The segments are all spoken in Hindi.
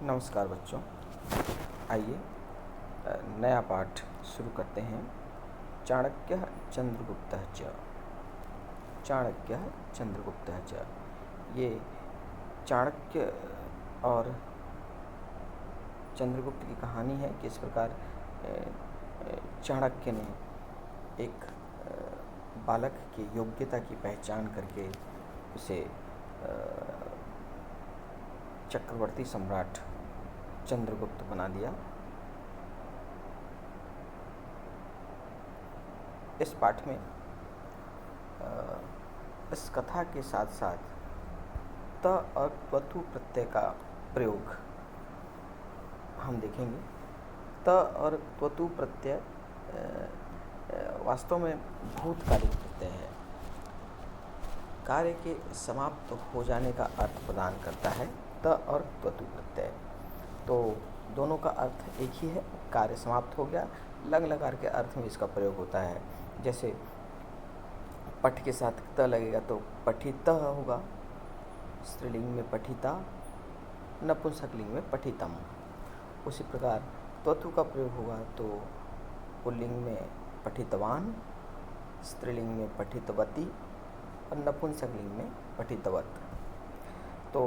नमस्कार बच्चों, आइए नया पाठ शुरू करते हैं। चाणक्यः चंद्रगुप्तः च। चाणक्यः चंद्रगुप्तः च। ये चाणक्य और चंद्रगुप्त की कहानी है कि इस प्रकार चाणक्य ने एक बालक की योग्यता की पहचान करके उसे चक्रवर्ती सम्राट चंद्रगुप्त बना दिया। इस पाठ में इस कथा के साथ साथ त और त्वतु प्रत्यय का प्रयोग हम देखेंगे। त और त्वतु प्रत्यय वास्तव में भूतकालिक प्रत्यय है। कार्य के समाप्त हो जाने का अर्थ प्रदान करता है त और त्वतु प्रत्यय। तो दोनों का अर्थ एक ही है, कार्य समाप्त हो गया। लंग लकार के अर्थ में इसका प्रयोग होता है। जैसे पठ के साथ त लगेगा तो पठितः होगा, स्त्रीलिंग में पठिता, नपुंसकलिंग में पठितम। उसी प्रकार त्वतु का प्रयोग होगा तो पुल्लिंग में पठितवान, स्त्रीलिंग में पठितवती और नपुंसकलिंग में पठितवत। तो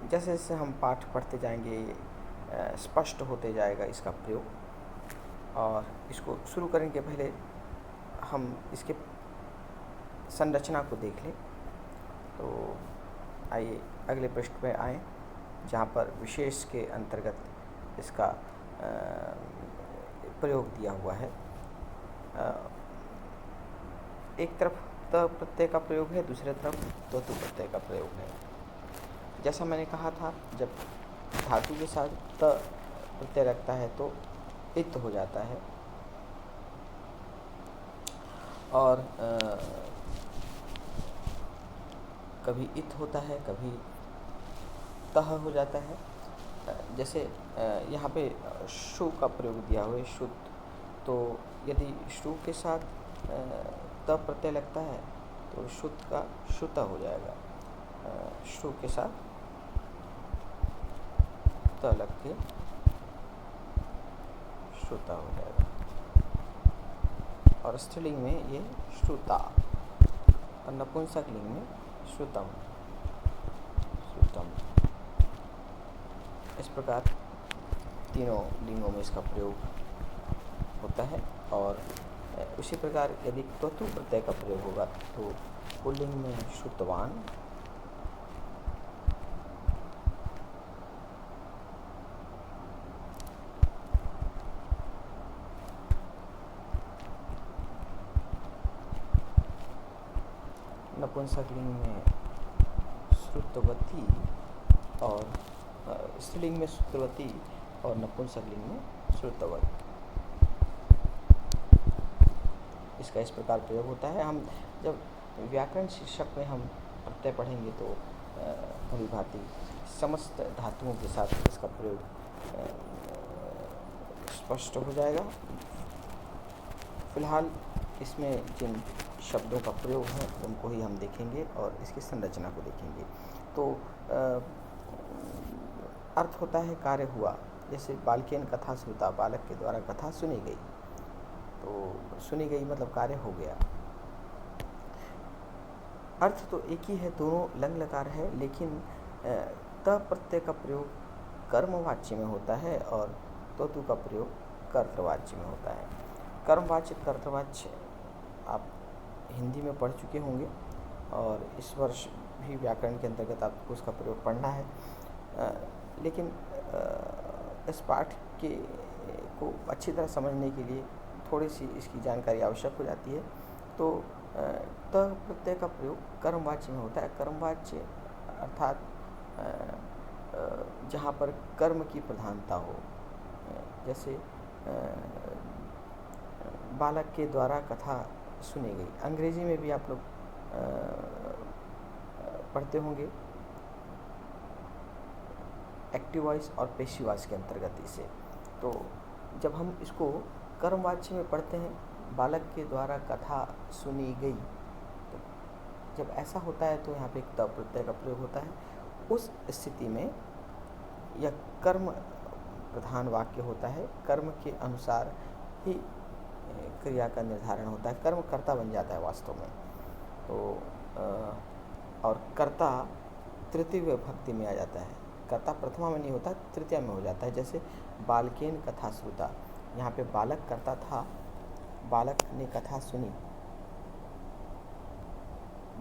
जैसे जैसे हम पाठ पढ़ते जाएंगे स्पष्ट होते जाएगा इसका प्रयोग। और इसको शुरू करने के पहले हम इसके संरचना को देख लें। तो आइए अगले पृष्ठ पे आएँ, जहाँ पर विशेष के अंतर्गत इसका प्रयोग दिया हुआ है। एक तरफ त प्रत्यय का प्रयोग है, दूसरी तरफ त्वतु प्रत्यय का प्रयोग है। जैसा मैंने कहा था, जब धातु के साथ त प्रत्यय लगता है तो इत हो जाता है, और कभी इत होता है, कभी तह हो जाता है। जैसे यहाँ पे शु का प्रयोग दिया हुआ है, शुद्ध। तो यदि शु के साथ त प्रत्यय लगता है तो शुद्ध का शुत हो जाएगा। शु के साथ त लग के श्रुता हो जाएगा। और स्त्रीलिंग में ये श्रुता और नपुंसकलिंग में श्रुतम। इस प्रकार तीनों लिंगों में इसका प्रयोग होता है। और उसी प्रकार यदि त्वतु प्रत्यय का प्रयोग होगा तो पुल्लिंग में श्रुतवान, नपुंसकलिंग में श्रुतवती, और स्त्रीलिंग में श्रुतवती और नपुंसकलिंग में श्रुतवत। इसका इस प्रकार प्रयोग होता है। हम जब व्याकरण शीर्षक में हम प्रत्यय पढ़ेंगे तो भली भांति समस्त धातुओं के साथ इसका प्रयोग स्पष्ट हो जाएगा। फिलहाल इसमें जिन शब्दों का प्रयोग है उनको ही हम देखेंगे और इसकी संरचना को देखेंगे। तो अर्थ होता है कार्य हुआ। जैसे बालकेन कथा श्रुता, बालक के द्वारा कथा सुनी गई। तो सुनी गई मतलब कार्य हो गया। अर्थ तो एक ही है, दोनों लंग लकार है, लेकिन त प्रत्यय का प्रयोग कर्मवाच्य में होता है और त्वतु का प्रयोग कर्तवाच्य में होता है। कर्मवाच्य कर्तवाच्य आप हिंदी में पढ़ चुके होंगे और इस वर्ष भी व्याकरण के अंतर्गत आपको उसका प्रयोग पढ़ना है। लेकिन इस पाठ को अच्छी तरह समझने के लिए थोड़ी सी इसकी जानकारी आवश्यक हो जाती है। तो त प्रत्यय का प्रयोग कर्मवाच्य में होता है। कर्मवाच्य अर्थात जहाँ पर कर्म की प्रधानता हो। जैसे बालक के द्वारा कथा सुनी गई, अंग्रेजी में भी आप लोग पढ़ते होंगे एक्टिव वॉइस और पैसिव वॉइस के अंतर्गत इसे। तो जब हम इसको कर्मवाच्य में पढ़ते हैं, बालक के द्वारा कथा सुनी गई, तो जब ऐसा होता है तो यहाँ पे एक त प्रत्यय का प्रयोग होता है। उस स्थिति में यह कर्म प्रधान वाक्य होता है। कर्म के अनुसार ही क्रिया का निर्धारण होता है, कर्म कर्ता बन जाता है वास्तव में। तो और कर्ता तृतीय विभक्ति में आ जाता है, कर्ता प्रथमा में नहीं होता, तृतीया में हो जाता है। जैसे बालकेन कथा श्रुता, यहाँ पे बालक कर्ता था, बालक ने कथा सुनी,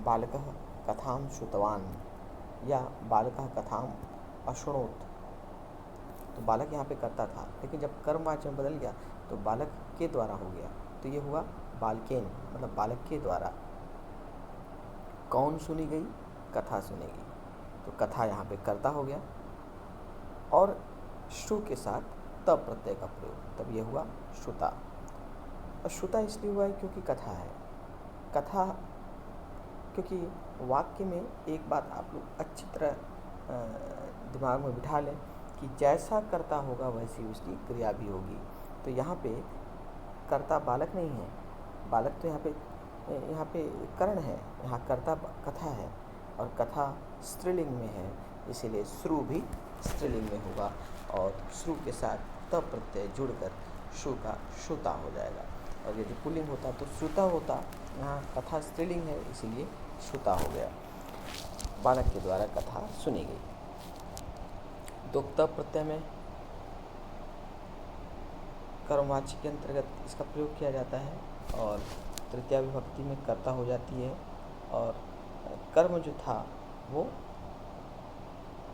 बालकः कथां श्रुतवान, या बालकः कथां अशृणोत। तो बालक यहाँ पे कर्ता था, लेकिन जब कर्मवाचक बदल गया तो बालक के द्वारा हो गया, तो ये हुआ बालकेन, मतलब बालक के द्वारा। कौन सुनी गई? कथा सुनी गई, तो कथा यहाँ पे कर्ता हो गया। और श्रु के साथ त प्रत्यय का प्रयोग, तब ये हुआ श्रुता। और श्रुता इसलिए हुआ है क्योंकि कथा है। कथा, क्योंकि वाक्य में एक बात आप लोग अच्छी तरह दिमाग में बिठा लें कि जैसा कर्ता होगा वैसी उसकी क्रिया भी होगी। तो यहाँ पे कर्ता बालक नहीं है, बालक तो यहाँ पे कर्ण है, यहाँ कर्ता कथा है, और कथा स्त्रीलिंग में है, इसीलिए श्रु भी स्त्रीलिंग में होगा, और श्रु के साथ त प्रत्यय जुड़कर श्रु का श्रुता हो जाएगा। और यदि पुल्लिंग होता तो श्रुता होता, यहाँ कथा स्त्रीलिंग है इसीलिए श्रुता हो गया। बालक के द्वारा कथा सुनी गई। तो त प्रत्यय में कर्मवाच्य के अंतर्गत इसका प्रयोग किया जाता है, और तृतीया विभक्ति में कर्ता हो जाती है, और कर्म जो था वो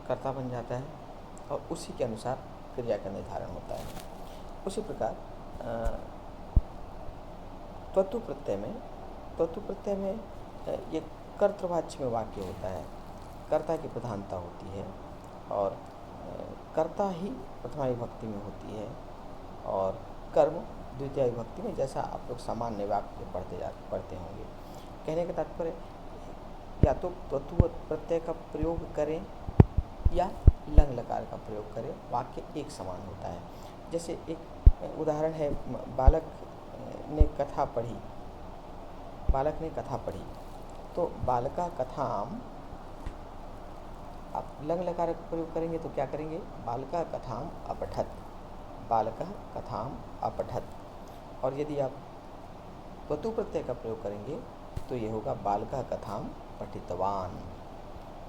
कर्ता बन जाता है, और उसी के अनुसार क्रिया का निर्धारण होता है। उसी प्रकार त्वतु प्रत्यय में ये कर्तृवाच्य में वाक्य होता है, कर्ता की प्रधानता होती है, और कर्ता ही प्रथमा विभक्ति में होती है, और कर्म द्वितीय विभक्ति में, जैसा आप लोग सामान्य वाक्य पढ़ते होंगे। कहने का तात्पर्य या तो त्वतु प्रत्यय का प्रयोग करें या लंग लकार का प्रयोग करें, वाक्य एक समान होता है। जैसे एक उदाहरण है, बालक ने कथा पढ़ी, तो बालका कथाम, आप लंग लकार का प्रयोग करेंगे तो क्या करेंगे? बालका कथाम अपठत, बालकः कथाम अपठत। और यदि आप त्वतु प्रत्यय का प्रयोग करेंगे तो ये होगा बालकः कथाम पठितवान,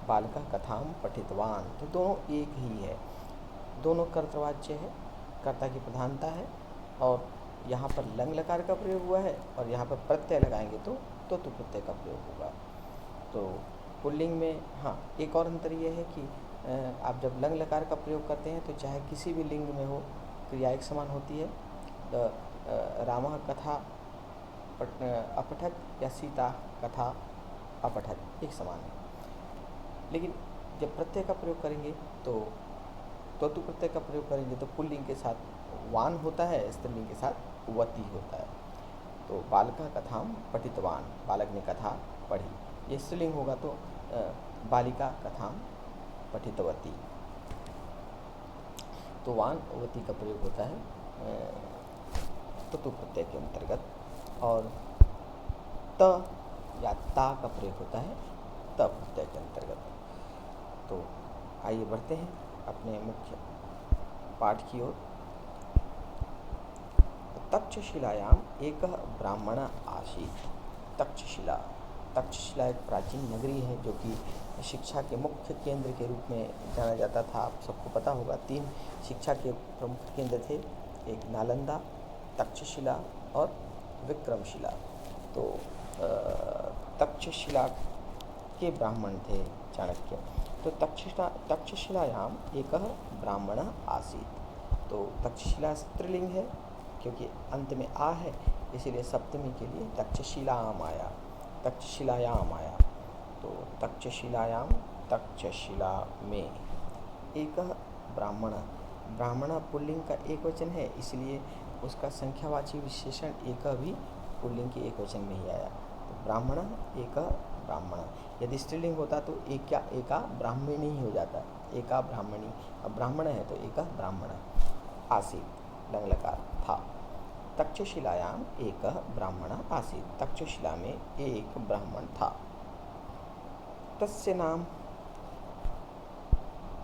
बालकः कथाम पठितवान। तो दोनों एक ही है, दोनों कर्तृवाच्य है, कर्ता की प्रधानता है, और यहाँ पर लंग लकार का प्रयोग हुआ है, और यहाँ पर प्रत्यय लगाएंगे तो त्वतु प्रत्यय का प्रयोग होगा। तो पुल्लिंग में हाँ एक और अंतर ये है कि आप जब लंग लकार का प्रयोग करते हैं तो चाहे किसी भी लिंग में हो, क्रिया एक समान होती है। रामः कथा अपठत या सीता कथा अपठत एक समान है। लेकिन जब प्रत्यय का प्रयोग करेंगे तो त्वतु प्रत्यय का प्रयोग करेंगे तो पुल्लिंग के साथ वान होता है, स्त्रीलिंग के साथ वती होता है। तो बालका कथाम पठितवान, बालक ने कथा पढ़ी। ये स्त्रीलिंग होगा तो बालिका कथाम पठितवती। तो वान वती का प्रयोग होता है त्वतु प्रत्यय के अंतर्गत, और त या ता का प्रयोग होता है त प्रत्यय के अंतर्गत। तो आइए बढ़ते हैं अपने मुख्य पाठ की ओर। तक्षशिलायाम एक ब्राह्मण आसीत्। तक्षशिला एक प्राचीन नगरी है जो कि शिक्षा के मुख्य केंद्र के रूप में जाना जाता था। आप सबको पता होगा 3 शिक्षा के प्रमुख केंद्र थे, एक नालंदा, तक्षशिला और विक्रमशिला। तो तक्षशिला के ब्राह्मण थे चाणक्य। तो तक्षशिलायाम एक ब्राह्मण आसीत्। तो तक्षशिला स्त्रीलिंग है क्योंकि अंत में आ है, इसीलिए सप्तमी के लिए तक्षशिलायाम आया। तो तक्षशिलायाम, तक्षशिला में एक ब्राह्मण पुल्लिंग का एक वचन है, इसलिए उसका संख्यावाची विशेषण एक भी पुल्लिंग के एक वचन में ही आया। तो ब्राह्मण एक ब्राह्मण, यदि स्त्रीलिंग होता तो एका ब्राह्मणी ही हो जाता, एका ब्राह्मणी। अब ब्राह्मण है तो एका ब्राह्मण। आसीत् लंग लकार था। तक्षशिलायाम एक ब्राह्मण आसीत्, तक्षशिला में एक ब्राह्मण था। तस्य नाम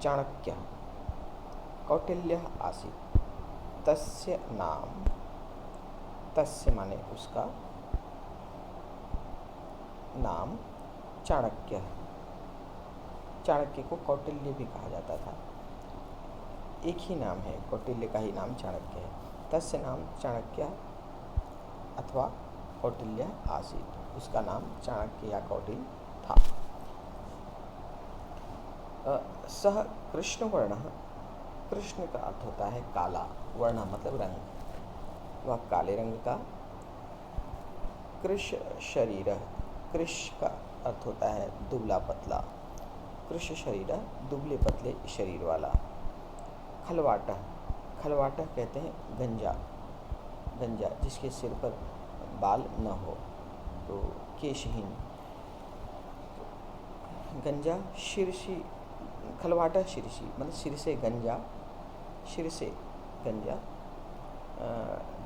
चाणक्य, कौटिल्यः आसीत्। तस्य नाम, तस्य माने उसका नाम चाणक्य। चाणक्य को कौटिल्य भी कहा जाता था। एक ही नाम है, कौटिल्य का ही नाम चाणक्य है। तस्य नाम चाणक्य अथवा कौटिल्य आसीत्। उसका नाम चाणक्य या कौटिल्य था। सह कृष्ण वर्ण, कृष्ण का अर्थ होता है काला, वर्ण मतलब रंग, वह काले रंग का। कृश शरीर, कृश का अर्थ होता है दुबला पतला, कृश शरीर दुबले पतले शरीर वाला। खलवाटा, खलवाटा कहते हैं गंजा, गंजा जिसके सिर पर बाल न हो, तो केशहीन। गंजा शीर्षी, खलवाटा शीर्षी मतलब सिर से गंजा, सिर से गंजा।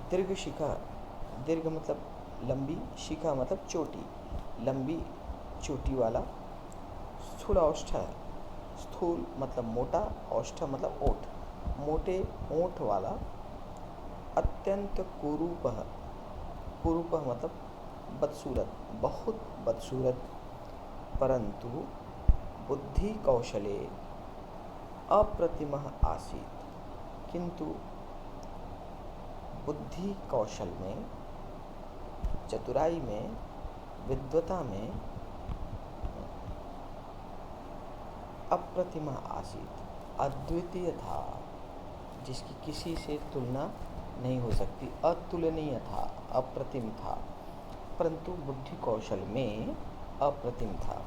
दीर्घ शिखा, दीर्घ मतलब लंबी, शिखा मतलब चोटी, लंबी चोटी वाला। स्थूल औष्ठ, स्थूल मतलब मोटा, औष्ठ मतलब ओठ, मोटे ओठ वाला। अत्यंत कुरूपः, कुरूपः मतलब बदसूरत, बहुत बदसूरत। परंतु बुद्धि कौशले अप्रतिमः आसीत्, किंतु बुद्धि कौशल में, चतुराई में, विद्वता में अप्रतिमः आसीत्, अद्वितीय था, जिसकी किसी से तुलना नहीं हो सकती, अतुलनीय था, अप्रतिम था, परंतु बुद्धि कौशल में अप्रतिम था।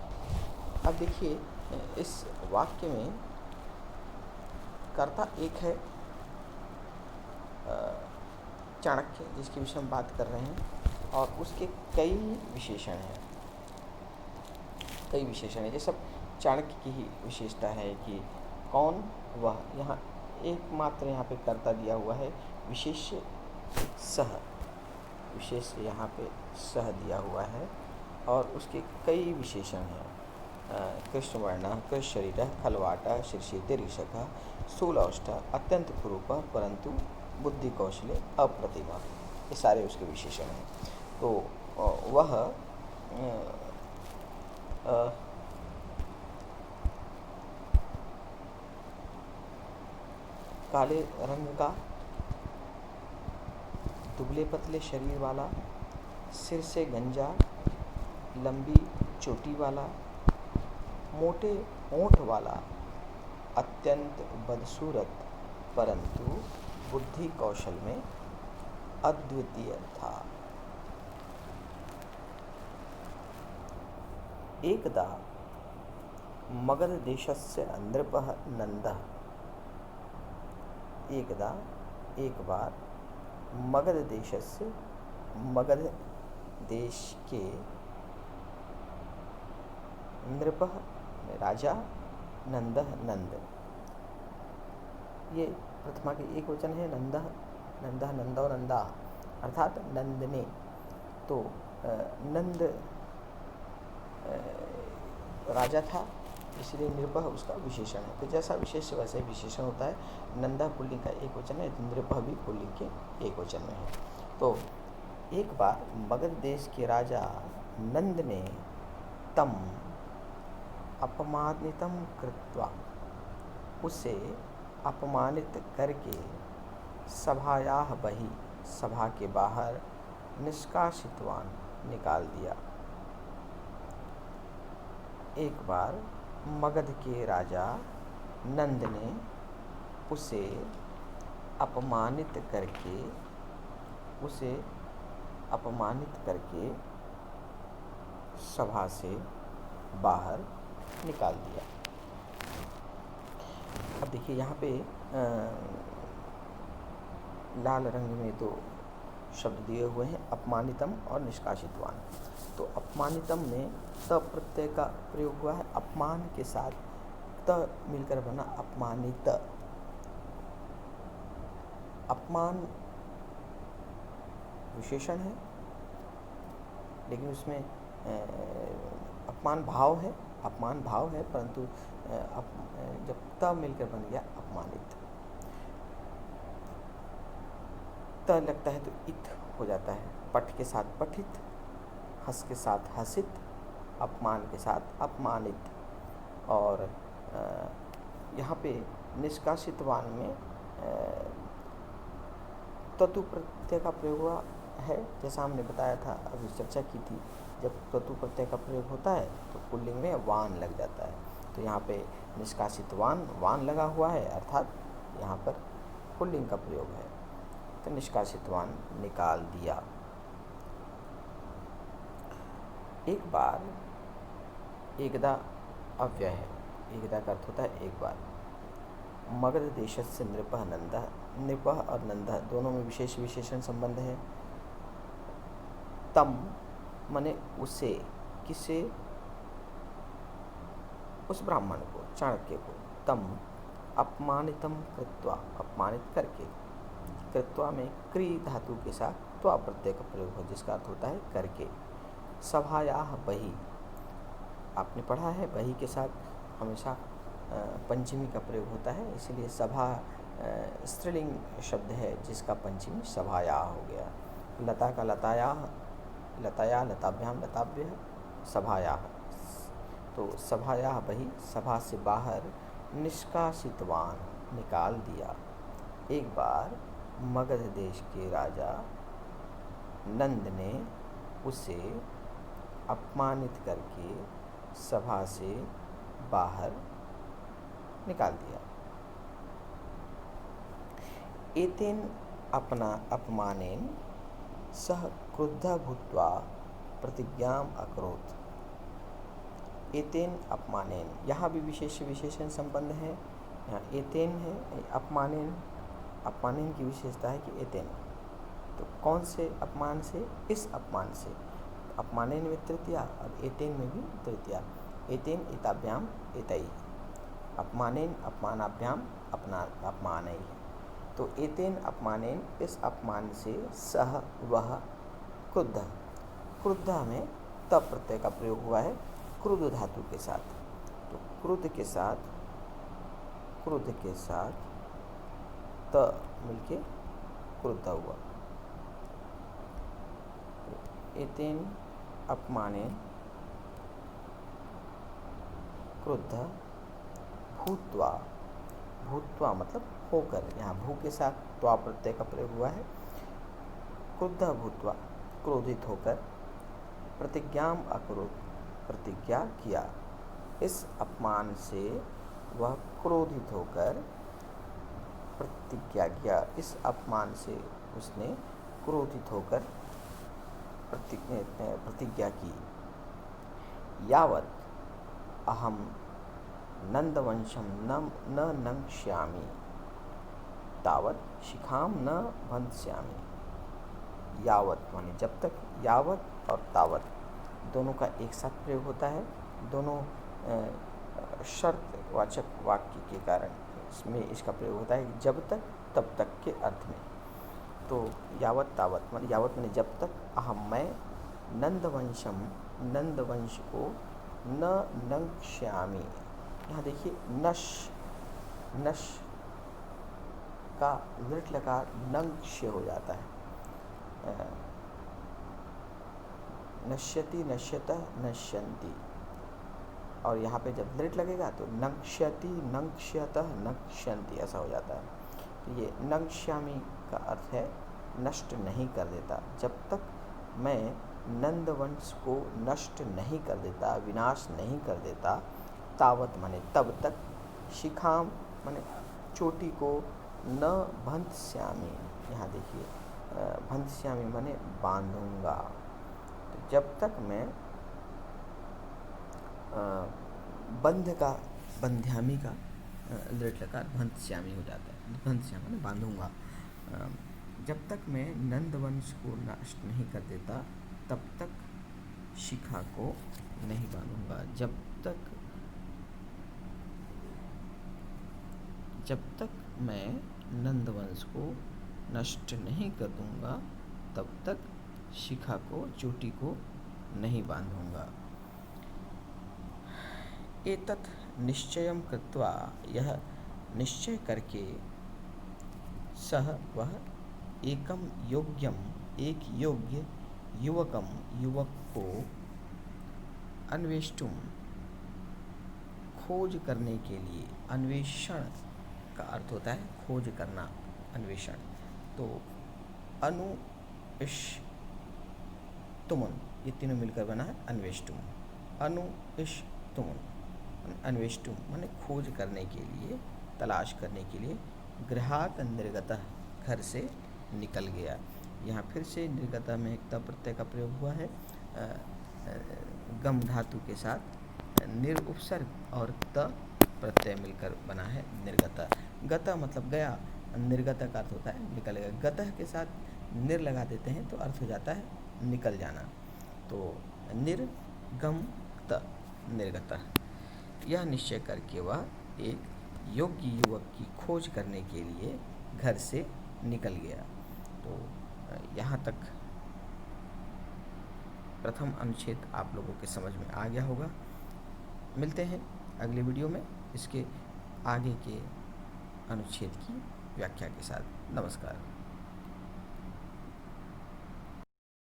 अब देखिए इस वाक्य में कर्ता एक है चाणक्य, जिसके विषय में बात कर रहे हैं, और उसके कई विशेषण हैं, कई विशेषण हैं। ये सब चाणक्य की ही विशेषता है कि कौन वह। यहाँ एकमात्र यहाँ पे कर्ता दिया हुआ है, विशेष सह, विशेष यहाँ पे सह दिया हुआ है, और उसके कई विशेषण हैं। कृष्णवर्ण, कृष्ण शरीर, खलवाटा, शीर्षि, दीर्घशखा, स्थूलौष्ठ, अत्यंत कुरूप, परंतु बुद्धि कौशले अप्रतिमा, ये सारे उसके विशेषण हैं। तो वह काले रंग का, दुबले पतले शरीर वाला, सिर से गंजा, लंबी चोटी वाला, मोटे ओंठ वाला, अत्यंत बदसूरत, परंतु बुद्धि कौशल में अद्वितीय था। एकदा मगध देशस्य नृपः नंदः, एकदा एक बार मगध देशस्य, मगध देश के, नृपः राजा, नंदः नंद, ये प्रथमा के एक वचन है, नंदः, नंदः, नंदो, नंदा, अर्थात नंदने। तो नंद राजा था, इसलिए नृपः उसका विशेषण है। तो जैसा विशेष वैसे विशेषण होता है। नंदा पुल्लिंग का एक वचन है, नृपः भी पुल्लिंग के एक वचन में है। तो एक बार मगध देश के राजा नंद ने तम अपमानितं कृत्वा, उसे अपमानित करके, सभायाः बहि, सभा के बाहर, निष्कासितवान, निकाल दिया। एक बार मगध के राजा नंद ने उसे अपमानित करके, उसे अपमानित करके सभा से बाहर निकाल दिया। अब देखिए यहाँ पे लाल रंग में दो शब्द दिए हुए हैं, अपमानितम और निष्कासितवान। तो अपमानितम में त प्रत्यय का प्रयोग हुआ है, अपमान के साथ त मिलकर बना अपमानित। अपमान विशेषण है, लेकिन उसमें अपमान भाव है, अपमान भाव है, परंतु जब त मिलकर बन गया अपमानित। त लगता है तो इत हो जाता है। पठ के साथ पठित, हस के साथ हसित, अपमान के साथ अपमानित। और यहाँ पे निष्कासितवान में ततु प्रत्यय का प्रयोग हुआ है। जैसा हमने बताया था, अभी चर्चा की थी, जब ततु प्रत्यय का प्रयोग होता है तो पुल्लिंग में वान लग जाता है। तो यहाँ पे निष्कासितवान, वान लगा हुआ है, अर्थात यहाँ पर पुल्लिंग का प्रयोग है। तो निष्कासितवान निकाल दिया। एक बार, एकदा अव्यय है। एकदा का अर्थ होता है एक बार। मगध देशस्य नृपः नंदः, नृपः और नंदः दोनों में विशेष विशेषण संबंध है। तम माने उसे, किसे, उस ब्राह्मण को, चाणक्य को, तम अपमानितम कृत्वा, अपमानित करके। कृत्वा में क्री धातु के साथ त्वा प्रत्यय का प्रयोग हो, जिसका अर्थ होता है करके। सभायाः बहि, आपने पढ़ा है बहि के साथ हमेशा पंचमी का प्रयोग होता है, इसीलिए सभा स्त्रीलिंग शब्द है जिसका पंचमी सभायाः हो गया। लता का लतायाः, लताया लताभ्याम लताभ्य, सभायाः। तो सभायाः बहि, सभा से बाहर, निष्कासितवान निकाल दिया। एक बार मगध देश के राजा नंद ने उसे अपमानित करके सभा से बाहर निकाल दिया। एतेन अपना अपमानेन सह क्रुद्धः भूत्वा प्रतिज्ञाम् अकरोत्। एतेन अपमानेन, यहाँ भी विशेष विशेषण संबंध है। यहाँ एतेन है, अपमानेन, अपमानेन की विशेषता है कि एतेन, तो कौन से अपमान से? इस अपमान से। अपमानेन में तृतीया और एतेन में भी तृतीया। एतेन एताभ्याम एतैः, अपमानेन अपमानाभ्याम अपना अपमानैः। तो एतेन अपमानेन, इस अपमान से, सह वह, क्रुद्ध, क्रुद्ध में त प्रत्यय का प्रयोग हुआ है क्रुद्ध धातु के साथ। तो क्रुद्ध के साथ, क्रुद्ध के साथ त मिलके क्रुद्ध हुआ। एतेन अपमानेन क्रुद्ध भूत्वा, भूत्वा मतलब होकर, यहाँ भू के साथ त्वा प्रत्यय का प्रयोग हुआ है। क्रुद्ध भूत्वा, क्रोधित होकर, प्रतिज्ञाम अकरोत्, प्रतिज्ञा किया। इस अपमान से वह क्रोधित होकर प्रतिज्ञा किया। इस अपमान से उसने क्रोधित होकर प्रतिज्ञा की। यावत् अहम नंदवंशम न नंक्ष्यामि तावत् शिखाम न भंस्यामि। यावत् माने जब तक, यावत् और तावत् दोनों का एक साथ प्रयोग होता है। दोनों शर्त वाचक वाक्य के कारण इसमें इसका प्रयोग होता है जब तक तब तक के अर्थ में। तो यावत् तावत् माने, यावत् माने जब तक, अहम मैं, नंदवंशम, नंदवंश को, न नंक्ष्यामि। यहाँ देखिए नश, नश का लृट लकार नंक्ष्य हो जाता है। नश्यति, नश्यतः, नश्यन्ति। और यहाँ पे जब लृट लगेगा तो नंक्ष्यति, नंक्ष्यतः, नक्ष्यन्ति ऐसा हो जाता है। तो ये नंक्ष्यामि का अर्थ है नष्ट नहीं कर देता। जब तक मैं नंदवंश को नष्ट नहीं कर देता, विनाश नहीं कर देता, तावत माने तब तक, शिखाम माने चोटी को, न भंस्यामि, यहाँ देखिए भंस्यामि माने बांधूंगा। तो जब तक मैं बंध का, बंध्यामी का लृट लकार भंस्यामि हो जाता है। भंस्यामि माने बांधूंगा। जब तक मैं नंदवंश को नष्ट नहीं कर देता तब तक शिखा को नहीं बांधूंगा। जब तक मैं नंदवंश को नष्ट नहीं कर दूंगा तब तक शिखा को, चोटी को नहीं बांधूंगा। एतत् निश्चयं कृत्वा, यह निश्चय करके, सह वह एकम योग्यम, एक योग्य युवकम, युवक को अन्वेष्टुम, खोज करने के लिए। अन्वेषण का अर्थ होता है खोज करना, अन्वेषण। तो अनुइष्टुमन, ये तीनों मिलकर बना है अन्वेष्टुम। अनुइष्टुमन, अन्वेष्टुम माने खोज करने के लिए, तलाश करने के लिए। गृहात निर्गतः, घर से निकल गया। यहाँ फिर से निर्गतः में एक त प्रत्यय का प्रयोग हुआ है गम धातु के साथ। निर उपसर्ग और त प्रत्यय मिलकर बना है निर्गतः। गतः मतलब गया, निर्गतः का अर्थ होता है निकल गया। गतः के साथ निर लगा देते हैं तो अर्थ हो जाता है निकल जाना। तो निर्गम त, निर्गतः। यह निश्चय करके वह एक योग्य युवक की खोज करने के लिए घर से निकल गया। तो यहाँ तक प्रथम अनुच्छेद आप लोगों के समझ में आ गया होगा। मिलते हैं अगले वीडियो में इसके आगे के अनुच्छेद की व्याख्या के साथ। नमस्कार।